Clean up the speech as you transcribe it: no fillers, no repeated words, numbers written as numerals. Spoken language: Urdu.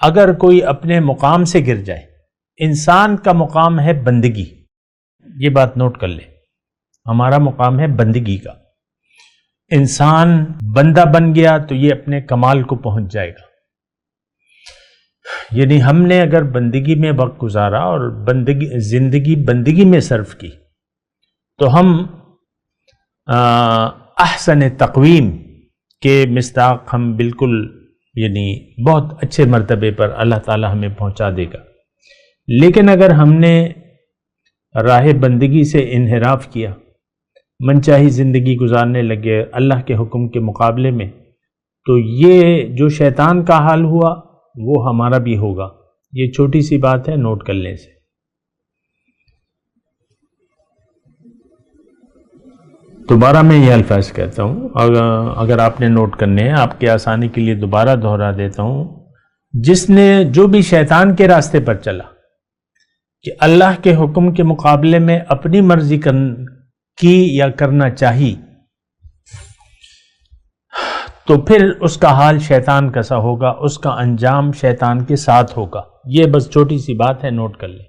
اگر کوئی اپنے مقام سے گر جائے، انسان کا مقام ہے بندگی، یہ بات نوٹ کر لیں، ہمارا مقام ہے بندگی کا. انسان بندہ بن گیا تو یہ اپنے کمال کو پہنچ جائے گا. یعنی ہم نے اگر بندگی میں وقت گزارا اور زندگی بندگی میں صرف کی تو ہم احسن تقویم کے مصداق ہم بالکل یعنی بہت اچھے مرتبے پر اللہ تعالی ہمیں پہنچا دے گا. لیکن اگر ہم نے راہ بندگی سے انحراف کیا، منچاہی زندگی گزارنے لگے اللہ کے حکم کے مقابلے میں، تو یہ جو شیطان کا حال ہوا وہ ہمارا بھی ہوگا. یہ چھوٹی سی بات ہے، نوٹ کر لیں سے. دوبارہ میں یہ الفاظ کہتا ہوں، اگر آپ نے نوٹ کرنے ہیں، آپ کے آسانی کے لیے دوبارہ دہرا دیتا ہوں. جس نے جو بھی شیطان کے راستے پر چلا کہ اللہ کے حکم کے مقابلے میں اپنی مرضی کی یا کرنا چاہی، تو پھر اس کا حال شیطان کا سا ہوگا، اس کا انجام شیطان کے ساتھ ہوگا. یہ بس چھوٹی سی بات ہے، نوٹ کر لیں.